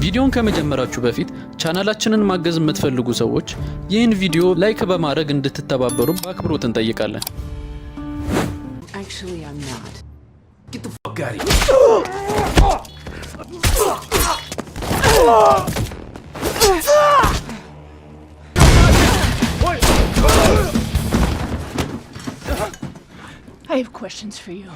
ቪዲዮን ከመጀመራችሁ በፊት ቻናላችንን ማገዝ የምትፈልጉ ሰዎች ይህን ቪዲዮ ላይክ በማድረግ እንድትተባበሩ በአክብሮት እንጠይቃለን። Actually, I'm not. Get the fuck out of here. I have questions for you.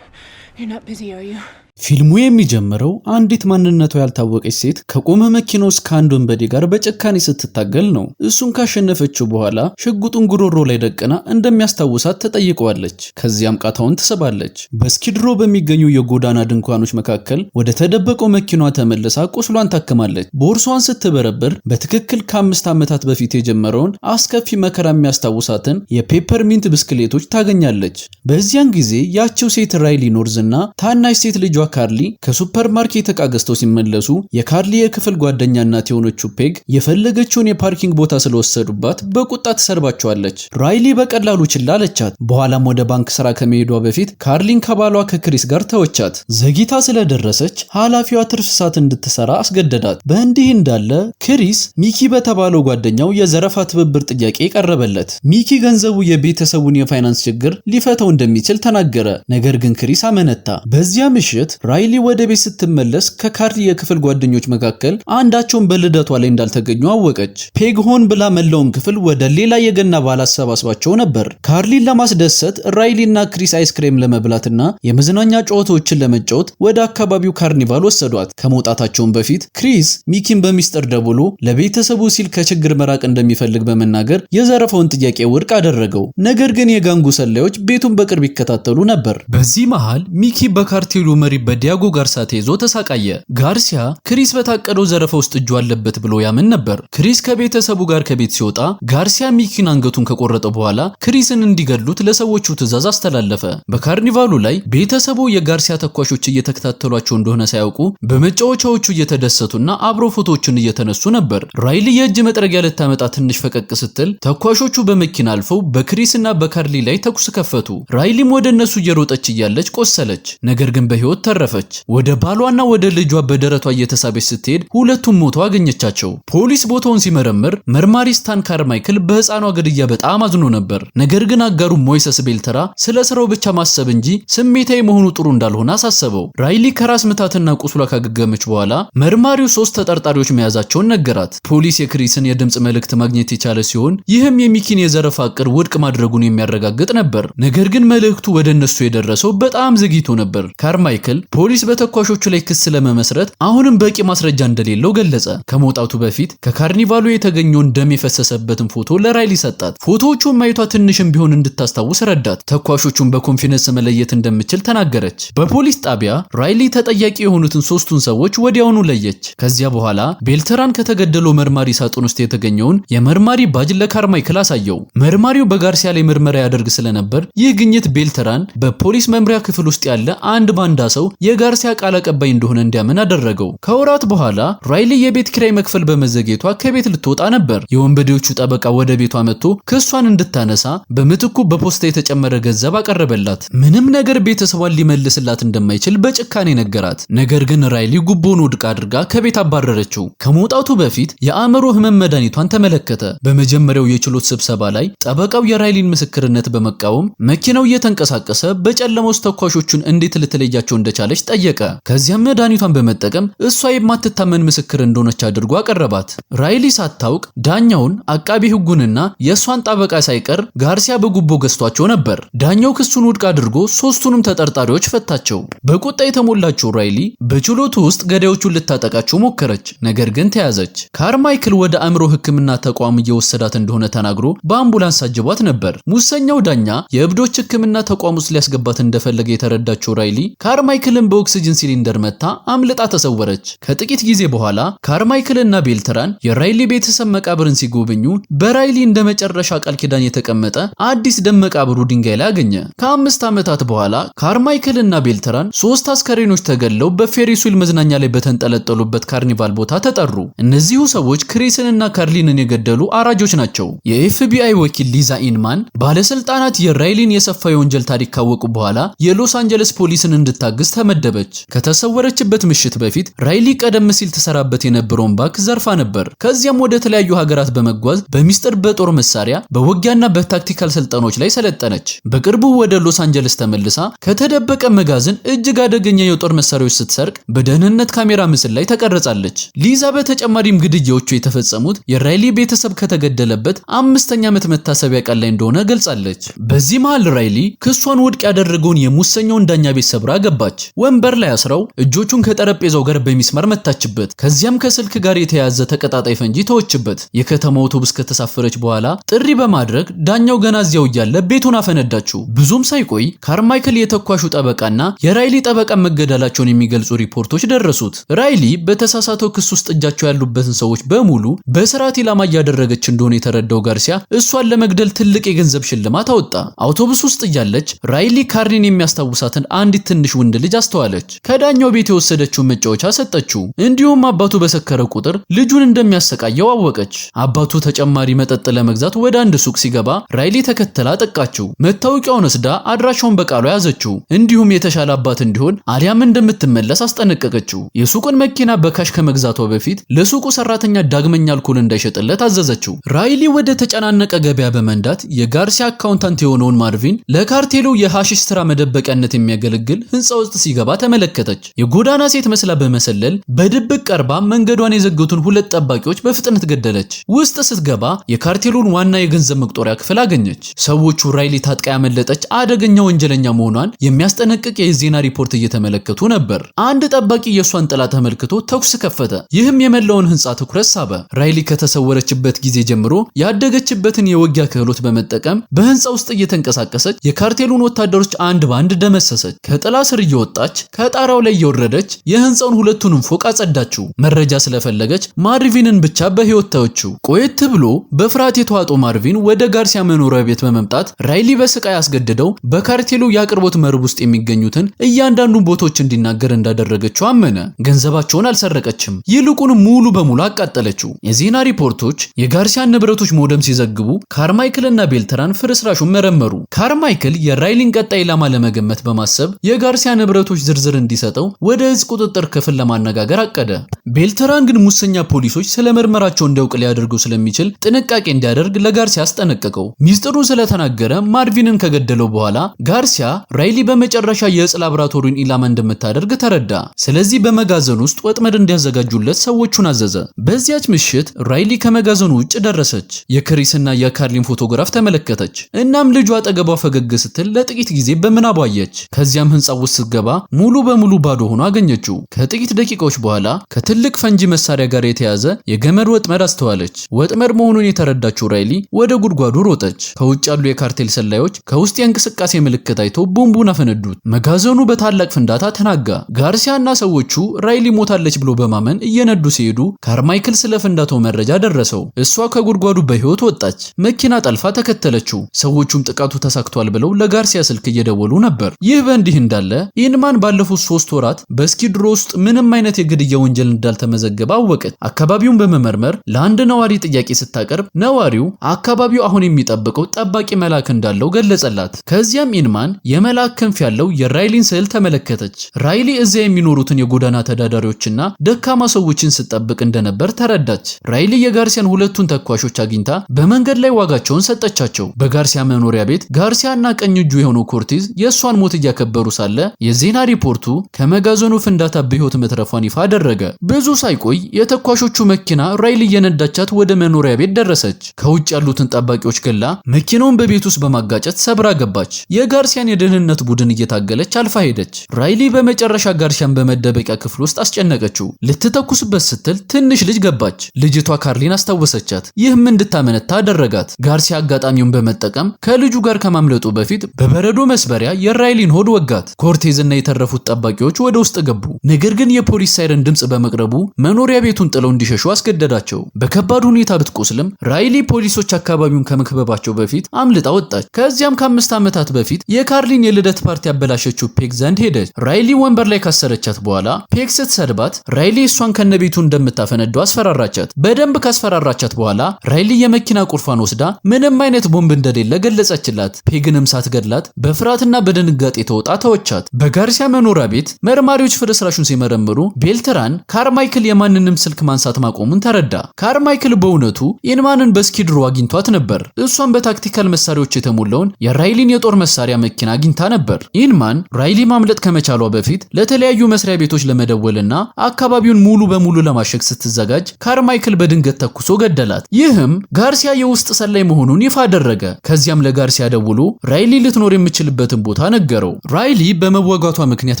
You're not busy, are you? ፊልሙ የሚጀምረው አንዲት ማንነቷ ያልታወቀች ሴት ከቆመ መኪና ውስጥ ከአንድ ወንበዴ ጋር በጭካኔ ስትታገል ነው። እሱን ካሸነፈችው በኋላ ሽጉጡን ጉሮሮ ላይ ደቅና እንደሚያስታውሳት ተጠይቀዋለች። ከዚያም ቃታውን ትስባለች። በስኪድሮ በሚገኙ የጎዳና ድንኳኖች መካከል ወደ ተደበቀው መኪናዋ ተመልሳ ቁስሏን ታክማለች። ቦርሷን ስትበረብር በትክክል ከ5 ዓመታት በፊት የጀመረውን አስከፊ መከራ የሚያስታውሳትን የፔፐርሚንት ብስክሌቶች ታገኛለች። በዚያን ጊዜ ያቺው ሴት ራይሊ ኖርዝና ታናሽ ሴት ልጇ ካርሊ ከሱፐርማርኬት ዕቃ ገዝተው ሲመለሱ የካርሊ የክፍል ጓደኛ እናት የሆነችው ፔግ የፈለገችውን የፓርኪንግ ቦታ ስለወሰዱባት በቁጣ ተሰርባቸዋለች። ራይሊ በቀላሉ ችላ አለቻት። በኋላም ወደ ባንክ ስራ ከመሄዷ በፊት ካርሊን ከባሏ ከክሪስ ጋር ተወቻት። ዘግይታ ስለደረሰች ኃላፊዋ ትርፍ ሰዓት እንድትሰራ አስገደዳት። በእንዲህ እንዳለ ክሪስ ሚኪ በተባለው ጓደኛው የዘረፋ ትብብር ጥያቄ ቀረበለት። ሚኪ ገንዘቡ የቤተሰቡን የፋይናንስ ችግር ሊፈታው እንደሚችል ተናገረ። ነገር ግን ክሪስ አመነታ። በዚያ ምሽት ራይሊ ወደ ቤት ስትመለስ ከካርሊ የክፍል ጓደኞች መካከል አንዳቸውን በልደቷ ላይ እንዳልተገኙ አወቀች። ፔግ ሆን ብላ መላውን ክፍል ወደ ሌላ የገና በዓል አሰባስባቸው ነበር። ካርሊን ለማስደሰት ራይሊና ክሪስ አይስክሬም ለመብላትና የመዝናኛ ጨዋታዎችን ለመጫወት ወደ አካባቢው ካርኒቫል ወሰዷት። ከመውጣታቸውን በፊት ክሪስ ሚኪን በሚስጥር ደውሎ ለቤተሰቡ ሲል ከችግር መራቅ እንደሚፈልግ በመናገር የዘረፋውን ጥያቄ ውድቅ አደረገው። ነገር ግን የጋንጉ ሰላዮች ቤቱን በቅርብ ይከታተሉ ነበር። በዚህ መሃል ሚኪ በካርቴሉ መሪ በዲያጎ ጋርሲያ ተይዞ ተሳቃየ። ጋርሲያ ክሪስ በታቀደው ዘረፋ ውስጥ እጁ አለበት ብሎ ያምን ነበር። ክሪስ ከቤተሰቡ ጋር ከቤት ሲወጣ ጋርሲያ ሚኪን አንገቱን ከቆረጠ በኋላ ክሪስን እንዲገሉት ለሰዎቹ ትዕዛዝ አስተላለፈ። በካርኒቫሉ ላይ ቤተሰቡ የጋርሲያ ተኳሾች እየተከታተሏቸው እንደሆነ ሳያውቁ በመጫወቻዎቹ እየተደሰቱና አብሮ ፎቶዎችን እየተነሱ ነበር። ራይሊ የእጅ መጥረጊያ ልታመጣ ትንሽ ፈቀቅ ስትል ተኳሾቹ በመኪና አልፈው በክሪስና በካርሊ ላይ ተኩስ ከፈቱ። ራይሊም ወደ እነሱ እየሮጠች እያለች ቆሰለች። ነገር ግን በህይወት ተረፈች። ወደ ባሏና ወደ ልጇ በደረቷ እየተሳበች ስትሄድ ሁለቱም ሞተው አገኘቻቸው። ፖሊስ ቦታውን ሲመረምር መርማሪ ስታን ካርማይክል በህፃኗ ግድያ በጣም አዝኖ ነበር። ነገር ግን አጋሩ ሞይሰስ ቤልተራ ስለ ስራው ብቻ ማሰብ እንጂ ስሜታዊ መሆኑ ጥሩ እንዳልሆነ አሳሰበው። ራይሊ ከራስ ምታትና ቁስሏ ካገገመች በኋላ መርማሪው 3 ተጠርጣሪዎች መያዛቸውን ነገራት። ፖሊስ የክሪስን የድምጽ መልእክት ማግኘት የቻለ ሲሆን ይህም የሚኪን የዘረፋ ዕቅድ ውድቅ ማድረጉን የሚያረጋግጥ ነበር። ነገር ግን መልእክቱ ወደ እነሱ የደረሰው በጣም ዘግይቶ ነበር። ካርማይክል ፖሊስ በተኳሾቹ ላይ ክስ ለመመስረት አሁንም በቂ ማስረጃ እንደሌለው ገለጸ። ከመውጣቱ በፊት ከካርኒቫሉ የተገኘውን ደም የፈሰሰበትን ፎቶ ለራይሊ ሰጣት። ፎቶዎቹን ማየቷ ትንሽም ቢሆን እንድታስታውስ ረዳት። ተኳሾቹን በኮንፊደንስ መለየት እንደምትችል ተናገረች። በፖሊስ ጣቢያ ራይሊ ተጠያቂ የሆኑትን 3ቱን ሰዎች ወዲያውኑ ለየች። ከዚያ በኋላ ቤልተራን ከተገደለው መርማሪ ሳጥን ውስጥ የተገኘውን የመርማሪ ባጅ ለካርማይክል አሳየው። መርማሪው በጋርሲያ ላይ ምርመራ ያደርግ ስለነበር ይህ ግኝት ቤልተራን በፖሊስ መምሪያ ክፍል ውስጥ ያለ አንድ ባንዳ ሰው የጋርሲያ ቃል አቀባይ እንደሆነ እንዲያምን አደረገው። ከወራት በኋላ ራይሊ የቤት ኪራይ መክፈል በመዘግየቷ ከቤት ልትወጣ ነበር። የወንበዴዎቹ ጠበቃ ወደ ቤቷ መጥቶ ክሷን እንድታነሳ በምትኩ በፖስታ የተጨመረ ገንዘብ አቀረበላት። ምንም ነገር ቤተሰቧን ሊመልስላት እንደማይችል በጭካኔ ነገራት። ነገር ግን ራይሊ ጉቦውን ውድቅ አድርጋ ከቤት አባረረችው። ከመውጣቱ በፊት የአእምሮ ህመም መድኃኒቷን ተመለከተ። በመጀመሪያው የችሎት ስብሰባ ላይ ጠበቃው የራይሊን ምስክርነት በመቃወም መኪናው እየተንቀሳቀሰ በጨለማ ውስጥ ተኳሾቹን እንዴት ልትለያቸው እንደቻለች ጠየቀ። ከዚያም መድኃኒቷን በመጠቀም እሷ የማትታመን ምስክር እንደሆነች አድርጎ አቀረባት። ራይሊ ሳታውቅ ዳኛውን፣ አቃቢ ህጉንና የሷን ጠበቃ ሳይቀር ጋርሲያ በጉቦ ገዝቷቸው ነበር። ዳኛው ክሱን ውድቅ አድርጎ 3ቱንም ተጠርጣሪዎች ፈታቸው። በቁጣ የተሞላችው ራይሊ በችሎቱ ውስጥ ገዳዮቹን ልታጠቃቸው ሞከረች፣ ነገር ግን ተያዘች። ካርማይክል ወደ አእምሮ ህክምና ተቋም እየወሰዳት እንደሆነ ተናግሮ በአምቡላንስ አጅቧት ነበር። ሙሰኛው ዳኛ የእብዶች ህክምና ተቋም ውስጥ ሊያስገባት እንደፈለገ የተረዳችው ራይሊ ካርማይክልን በኦክሲጅን ሲሊንደር መታ አምልጣ ተሰወረች። ከጥቂት ጊዜ በኋላ ካርማይክልና ቤልተራን የራይሊ ቤተሰብ መቃብርን ሲጎበኙ በራይሊ እንደ መጨረሻ ቃል ኪዳን የተቀመጠ አዲስ ደም መቃብሩ ድንጋይ ላይ አገኘ። ከ5 ዓመታት በኋላ ካርማይክልና ቤልተራን 3 አስከሬኖች ተገለው በፌሪስዊል መዝናኛ ላይ በተንጠለጠሉበት ካርኒቫል ቦታ ተጠሩ። እነዚሁ ሰዎች ክሪስንና ካርሊንን የገደሉ አራጆች ናቸው። የኤፍቢአይ ወኪል ሊዛ ኢንማን ባለስልጣናት የራይሊን የሰፋ የወንጀል ታሪክ ካወቁ በኋላ የሎስ አንጀለስ ፖሊስን እንድታግዝ ተመደበች። ከተሰወረችበት ምሽት በፊት ራይሊ ቀደም ሲል ተሰራበት የነበረውን ባንክ ዘርፋ ነበር። ከዚያም ወደ ተለያዩ ሀገራት በመጓዝ በሚስጥር በጦር መሳሪያ በውጊያና በታክቲካል ስልጠኖች ላይ ሰለጠነች። በቅርቡ ወደ ሎስ አንጀለስ ተመልሳ ከተደበቀ መጋዘን እጅግ አደገኛ የጦር መሳሪያዎች ስትሰርቅ በደህንነት ካሜራ ምስል ላይ ተቀርጻለች። ሊዛ በተጨማሪም ግድያዎቹ የተፈጸሙት የራይሊ ቤተሰብ ከተገደለበት 5ኛ ዓመት መታሰቢያ ቀን ላይ እንደሆነ ገልጻለች። በዚህ መሃል ራይሊ ክሷን ውድቅ ያደረገውን የሙሰኛውን ዳኛ ቤት ሰብራ ገባች። ወንበር ላይ አስረው እጆቹን ከጠረጴዛው ጋር በሚስማር መታችበት። ከዚያም ከስልክ ጋር የተያያዘ ተቀጣጣይ ፈንጂ ተወችበት። የከተማ አውቶቡስ ከተሳፈረች በኋላ ጥሪ በማድረግ ዳኛው ገና እዚያው እያለ ቤቱን አፈነዳችው። ብዙም ሳይቆይ ካርማይክል የተኳሹ ጠበቃና የራይሊ ጠበቃ መገደላቸውን የሚገልጹ ሪፖርቶች ደረሱት። ራይሊ በተሳሳተው ክስ ውስጥ እጃቸው ያሉበትን ሰዎች በሙሉ በስርዓት ኢላማ እያደረገች እንደሆነ የተረዳው ጋርሲያ እሷን ለመግደል ትልቅ የገንዘብ ሽልማት አወጣ። አውቶቡስ ውስጥ እያለች ራይሊ ካርሊን የሚያስታውሳትን አንዲት ትንሽ ወንድ ልጅ አስተዋለች። ከዳኛው ቤት የወሰደችውን መጫወቻ ሰጠችው። እንዲሁም አባቱ በሰከረ ቁጥር ልጁን እንደሚያሰቃየው አወቀች። አባቱ ተጨማሪ መጠጥ ለመግዛት ወደ አንድ ሱቅ ሲገባ ራይሊ ተከተላ ጠቃችው። መታወቂያውን ወስዳ አድራሻውን በቃሉ ያዘችው። እንዲሁም የተሻለ አባት እንዲሆን አሊያም እንደምትመለስ አስጠነቀቀችው። የሱቁን መኪና በካሽ ከመግዛቷ በፊት ለሱቁ ሰራተኛ ዳግመኛ አልኮል እንዳይሸጥለት አዘዘችው። ራይሊ ወደ ተጨናነቀ ገበያ በመንዳት የጋርሲያ አካውንታንት የሆነውን ማርቪን ለካርቴሉ የሐሺሽ ስራ መደበቂያነት የሚያገለግል ህንጻ ውስጥ ሲገባ ተመለከተች። የጎዳና ሴት መስላ በመሰለል በድብቅ ቀርባ መንገዷን የዘጉትን 2 ጠባቂዎች በፍጥነት ገደለች። ውስጥ ስትገባ የካርቴሉን ዋና የገንዘብ መቁጠሪያ ክፍል አገኘች። ሰዎቹ ራይሊ ታጥቃ ያመለጠች አደገኛ ወንጀለኛ መሆኗን የሚያስጠነቅቅ የዜና ሪፖርት እየተመለከቱ ነበር። አንድ ጠባቂ የሷን ጥላ ተመልክቶ ተኩስ ከፈተ። ይህም የመላውን ህንጻ ትኩረት ሳበ። ራይሊ ከተሰወረችበት ጊዜ ጀምሮ ያደገችበትን የውጊያ ክህሎት በመጠቀም በህንጻ ውስጥ እየተንቀሳቀሰች የካርቴሉን ወታደሮች አንድ ባንድ ደመሰሰች። ከጥላ ስር እየወጣች ከጣራው ላይ እየወረደች የህንጻውን 2ቱንም ፎቅ አጸዳችው። መረጃ ስለፈለገች ማርቪንን ብቻ በህይወት ተወችው። ቆየት ብሎ በፍርሃት የተዋጠው ማርቪን ወደ ጋርሲያ መኖሪያ ቤት በመምጣት ራይሊ በስቃይ ያስገድደው በካርቴሉ የአቅርቦት መርብ ውስጥ የሚገኙትን እያንዳንዱን ቦታዎች እንዲናገር እንዳደረገችው አመነ። ገንዘባቸውን አልሰረቀችም፣ ይልቁን ሙሉ በሙሉ አቃጠለችው። የዜና ሪፖርቶች የጋርሲያን ንብረቶች መውደም ሲዘግቡ ካርማይክልና ቤልትራን ፍርስራሹን መረመሩ። ካርማይክል የራይሊን ቀጣይ ኢላማ ለመገመት በማሰብ የጋርሲያ ንብረቶች ዝርዝር እንዲሰጠው ወደ እዝ ቁጥጥር ክፍል ለማነጋገር አቀደ። ቤልትራን ግን ሙሰኛ ፖሊሶች ስለ ምርመራቸው እንዲያውቅ ሊያደርገው ስለሚችል ጥንቃቄ እንዲያደርግ ለጋርሲያ አስጠነቀቀው። ሚስጥሩን ስለተናገረ ማርቪንን ከገደለው በኋላ ጋርሲያ ራይሊ በመጨረሻ የእጽ ላቦራቶሪን ኢላማ እንደምታደርግ ተረዳ። ስለዚህ በመጋዘኑ ውስጥ ወጥመድ እንዲያዘጋጁለት ሰዎቹን አዘዘ። በዚያች ምሽት ራይሊ ከመጋዘኑ ውጭ ደረሰች። የክሪስና የካርሊን ፎቶግራፍ ተመለከተች። እናም ልጇ አጠገቧ ፈገግ ስትል ለጥቂት ጊዜ በምናቧ አየች። ከዚያም ህንጻው ውስጥ ስትገባ ሙሉ በሙሉ ባዶ ሆኖ አገኘችው። ከጥቂት ደቂቃዎች በኋላ ከትልቅ ፈንጂ መሳሪያ ጋር የተያዘ የገመድ ወጥመድ አስተዋለች። ወጥመድ መሆኑን የተረዳችው ራይሊ ወደ ጉድጓዱ ሮጠች። ከውጭ ያሉ የካርቴል ሰላዮች ከውስጥ የእንቅስቃሴ ምልክት አይተው ቦምቡን አፈነዱት። መጋዘኑ በታላቅ ፍንዳታ ተናጋ። ጋርሲያና ሰዎቹ ራይሊ ሞታለች ብሎ በማመን እየነዱ ሲሄዱ ካርማይክል ስለ ፍንዳታው መረጃ ደረሰው። እሷ ከጉድጓዱ በህይወት ወጣች። መኪና ጠልፋ ተከተለችው። ሰዎቹም ጥቃቱ ተሳክቷል ብለው ለጋርሲያ ስልክ እየደወሉ ነበር። ይህ በእንዲህ እንዳለ ኢንማን ባለፉት 3 ወራት በስኪድሮ ውስጥ ምንም አይነት የግድያ ወንጀል እንዳልተመዘገበ አወቀች። አካባቢውን በመመርመር ለአንድ ነዋሪ ጥያቄ ስታቀርብ ነዋሪው አካባቢው አሁን የሚጠብቀው ጠባቂ መልአክ እንዳለው ገለጸላት። ከዚያም ኢንማን የመልአክ ክንፍ ያለው የራይሊን ስዕል ተመለከተች። ራይሊ እዚያ የሚኖሩትን የጎዳና ተዳዳሪዎችና ደካማ ሰዎችን ስትጠብቅ እንደነበር ተረዳች። ራይሊ የጋርሲያን 2ቱን ተኳሾች አግኝታ በመንገድ ላይ ዋጋቸውን ሰጠቻቸው። በጋርሲያ መኖሪያ ቤት ጋርሲያና ቀኝ እጁ የሆነው ኮርቲዝ የእሷን ሞት እያከበሩ ሳለ የዜና ሪፖርቱ ከመጋዘኑ ፍንዳታ በህይወት መትረፏን ይፋ አደረገ። ብዙ ሳይቆይ የተኳሾቹ መኪና ራይሊ እየነዳቻት ወደ መኖሪያ ቤት ደረሰች። ከውጭ ያሉትን ጠባቂዎች ገላ መኪናውን በቤት ውስጥ በማጋጨት ሰብራ ገባች። የጋርሲያን የደህንነት ቡድን እየታገለች አልፋ ሄደች። ራይሊ በመጨረሻ ጋርሲያን በመደበቂያ ክፍል ውስጥ አስጨነቀችው። ልትተኩስበት ስትል ትንሽ ልጅ ገባች። ልጅቷ ካርሊን አስታወሰቻት። ይህም እንድታመነታ አደረጋት። ጋርሲያ አጋጣሚውን በመጠቀም ከልጁ ጋር ከማምለጡ በፊት በበረዶ መስበሪያ የራይሊን ሆድ ወጋት። ኮርቴዝና የተረፉት ጠባቂዎች ወደ ውስጥ ገቡ። ነገር ግን የፖሊስ ሳይረን ድምጽ በመቅረቡ መኖሪያ ቤቱን ጥለው እንዲሸሹ አስገደዳቸው። በከባድ ሁኔታ ብትቆስልም ራይሊ ፖሊሶች አካባቢውን ከመክበባቸው በፊት አምልጣ ወጣች። ከዚያም ከ5 ዓመታት በፊት የካርሊን የልደት ፓርቲ ያበላሸችው ፔግ ዘንድ ሄደች። ራይሊ ወንበር ላይ ካሰረቻት በኋላ ፔግ ስትሰድባት ራይሊ እሷን ከነቤቱ እንደምታፈነደው አስፈራራቻት። በደንብ ካስፈራራቻት በኋላ ራይሊ የመኪና ቁልፏን ወስዳ ምንም አይነት ቦምብ እንደሌለ ገለጸችላት። ፔግንም ሳትገድላት በፍርሃትና በድንጋጤ ተወጣ ተወቻት። በጋር ጋርሲያ መኖሪያ ቤት መርማሪዎች ፍርስራሹን ሲመረምሩ ቤልትራን ካርማይክል የማንንም ስልክ ማንሳት ማቆሙን ተረዳ። ካርማይክል በእውነቱ ኢንማንን በስኪድሮ አግኝቷት ነበር። እሷን በታክቲካል መሳሪያዎች የተሞላውን የራይሊን የጦር መሳሪያ መኪና አግኝታ ነበር። ኢንማን ራይሊ ማምለጥ ከመቻሏ በፊት ለተለያዩ መስሪያ ቤቶች ለመደወልና አካባቢውን ሙሉ በሙሉ ለማሸግ ስትዘጋጅ ካርማይክል በድንገት ተኩሶ ገደላት። ይህም ጋርሲያ የውስጥ ሰላይ መሆኑን ይፋ አደረገ። ከዚያም ለጋርሲያ ደውሎ ራይሊ ልትኖር የምችልበትን ቦታ ነገረው። ራይሊ በመወጋቷ ምክንያት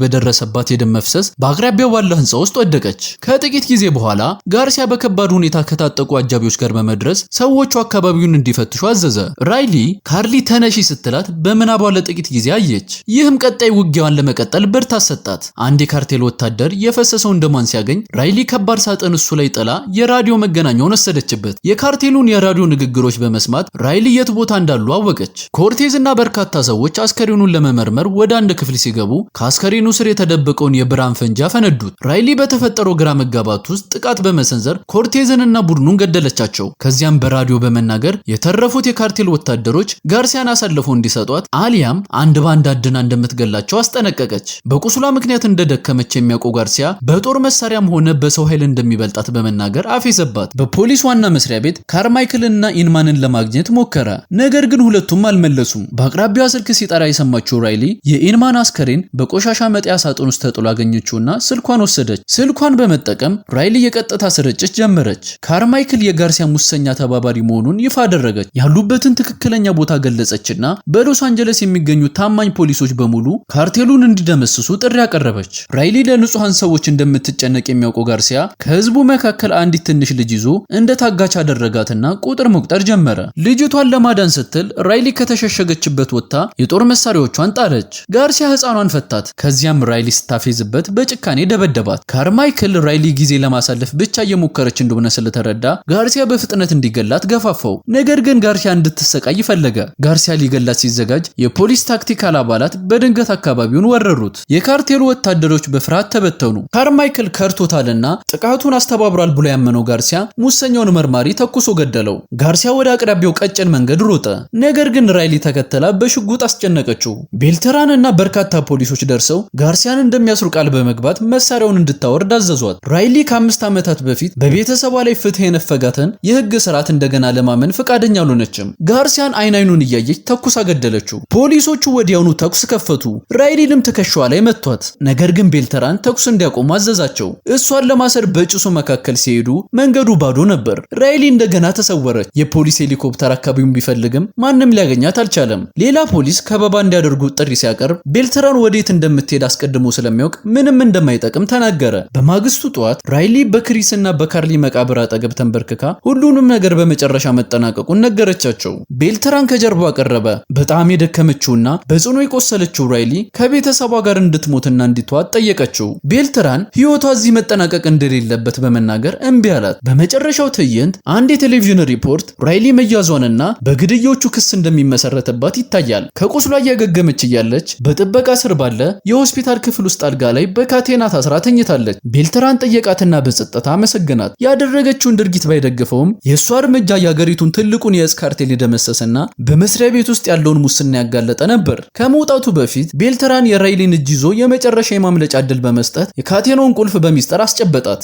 በደረሰባት የደም መፍሰስ በአቅራቢያው ባለ ህንጻ ውስጥ ወደቀች። ከጥቂት ጊዜ በኋላ ጋርሲያ በከባድ ሁኔታ ከታጠቁ አጃቢዎች ጋር በመድረስ ሰዎቹ አካባቢውን እንዲፈትሹ አዘዘ። ራይሊ ካርሊ ተነሺ ስትላት በምናቧ ለጥቂት ጊዜ አየች። ይህም ቀጣይ ውጊያዋን ለመቀጠል ብርታት ሰጣት። አንድ የካርቴል ወታደር የፈሰሰውን ደሟን ሲያገኝ ራይሊ ከባድ ሳጥን እሱ ላይ ጥላ የራዲዮ መገናኛውን ወሰደችበት። የካርቴሉን የራዲዮ ንግግሮች በመስማት ራይሊ የት ቦታ እንዳሉ አወቀች። ኮርቴዝ እና በርካታ ሰዎች አስከሬኑን ለመመርመር ወደ አንድ ክፍል ሲገቡ ከአስከሬኑ ስር የተደበቀውን የብርሃን ፈንጂ አፈነዱት። ራይሊ በተፈጠረው ግራ መጋባት ውስጥ ጥቃት በመሰንዘር ኮርቴዝንና ቡድኑን ገደለቻቸው። ከዚያም በራዲዮ በመናገር የተረፉት የካርቴል ወታደሮች ጋርሲያን አሳልፈው እንዲሰጧት አሊያም አንድ ባንድ አድና እንደምትገላቸው አስጠነቀቀች። በቁስሏ ምክንያት እንደደከመች የሚያውቀው ጋርሲያ በጦር መሳሪያም ሆነ በሰው ኃይል እንደሚበልጣት በመናገር አፌዘባት። በፖሊስ ዋና መስሪያ ቤት ካርማይክልና ኢንማንን ለማግኘት ሞከረ። ነገር ግን ሁለቱም አልመለሱም። በአቅራቢያዋ ስልክ ሲጠራ የሰማችው ራይሊ የኢንማን አስከሬን በቆሻሻ መጣያ ሳጥን ውስጥ ተጥሎ አገኘችውና ስልኳን ወሰደች። ስልኳን በመጠቀም ራይሊ የቀጥታ ስርጭት ጀመረች። ካርማይክል የጋርሲያ ሙሰኛ ተባባሪ መሆኑን ይፋ አደረገች። ያሉበትን ትክክለኛ ቦታ ገለጸችና በሎስ አንጀለስ የሚገኙ ታማኝ ፖሊሶች በሙሉ ካርቴሉን እንዲደመስሱ ጥሪ ያቀረበች። ራይሊ ለንጹሃን ሰዎች እንደምትጨነቅ የሚያውቀው ጋርሲያ ከህዝቡ መካከል አንዲት ትንሽ ልጅ ይዞ እንደ ታጋች አደረጋትና ቁጥር መቁጠር ጀመረ። ልጅቷን ለማዳን ስትል ራይሊ ከተሸሸገችበት ወጥታ የጦር መሳሪያዎቿን ጣለች። ጋርሲያ ህፃኗን ፈታት። ከዚያም ራይሊ ስታፌዝበት በጭካኔ ደበደባት። ካርማይክል ራይሊ ጊዜ ለማሳለፍ ብቻ እየሞከረች እንደሆነ ስለተረዳ ጋርሲያ በፍጥነት እንዲገላት ገፋፋው። ነገር ግን ጋርሲያ እንድትሰቃይ ፈለገ። ጋርሲያ ሊገላት ሲዘጋጅ የፖሊስ ታክቲካል አባላት በድንገት አካባቢውን ወረሩት። የካርቴሉ ወታደሮች በፍርሃት ተበተኑ። ካርማይክል ከርቶታልና ጥቃቱን አስተባብሯል ብሎ ያመነው ጋርሲያ ሙሰኛውን መርማሪ ተኩሶ ገደለው። ጋርሲያ ወደ አቅራቢያው ቀጭን መንገድ ሮጠ። ነገር ግን ራይሊ ተከተላ በሽጉጥ አስጨነቀችው። ቤልትራን እና በርካታ ፖሊሶች ደርሰው ጋርሲያን እንደሚያስሩ ቃል በመግባት መሳሪያውን እንድታወርድ አዘዟት። ራይሊ ከ5 ዓመታት በፊት በቤተሰቧ ላይ ፍትህ የነፈጋትን የህግ ስርዓት እንደገና ለማመን ፈቃደኛ አልሆነችም። ጋርሲያን አይኑን እያየች ተኩሳ ገደለችው። ፖሊሶቹ ወዲያውኑ ተኩስ ከፈቱ። ራይሊንም ትከሻዋ ላይ መቷት። ነገር ግን ቤልትራን ተኩስ እንዲያቆሙ አዘዛቸው። እሷን ለማሰር በጭሱ መካከል ሲሄዱ መንገዱ ባዶ ነበር። ራይሊ እንደገና ተሰወረች። የፖሊስ ሄሊኮፕተር አካባቢውን ቢፈልግም ማንም ሊያገኛት አልቻለም። ሌላ ፖሊስ ከበባ እንዲያደርጉ ጥሪ ሲያቀርብ ቤልትራን ወዴት እንደምትሄድ አስቀድሞ ስለሚያውቅ ምንም እንደማይጠቅም ተናገረ። በማግስቱ ጠዋት ራይሊ በክሪስና በካርሊ መቃብር አጠገብ ተንበርክካ ሁሉንም ነገር በመጨረሻ መጠናቀቁን ነገረቻቸው። ቤልትራን ከጀርባዋ ቀረበ። በጣም የደከመችውና በጽኑ የቆሰለችው ራይሊ ከቤተሰቧ ጋር እንድትሞትና እንድትዋት ጠየቀችው። ቤልትራን ህይወቷ እዚህ መጠናቀቅ እንደሌለበት በመናገር እምቢ አላት። በመጨረሻው ትዕይንት አንድ የቴሌቪዥን ሪፖርት ራይሊ መያዟንና በግድያዎቹ ክስ እንደሚመሰረትባት ይታያል። ከቁስሏ እያገገመች እያለች በጥበቃ ስር ባለ የሆስፒታል ክፍል ውስጥ አልጋ ላይ በካቴና ታስራ ተኝታለች። ቤልትራን ጠየቃትና በጸጥታ አመሰገናት። ያደረገችውን ድርጊት ባይደግፈውም የእሷ እርምጃ የአገሪቱን ትልቁን የእጽ ካርቴል የደመሰሰና በመስሪያ ቤት ውስጥ ያለውን ሙስና ያጋለጠ ነበር። ከመውጣቱ በፊት ቤልትራን የራይሊን እጅ ይዞ የመጨረሻ የማምለጫ ዕድል በመስጠት የካቴናውን ቁልፍ በሚስጥር አስጨበጣት።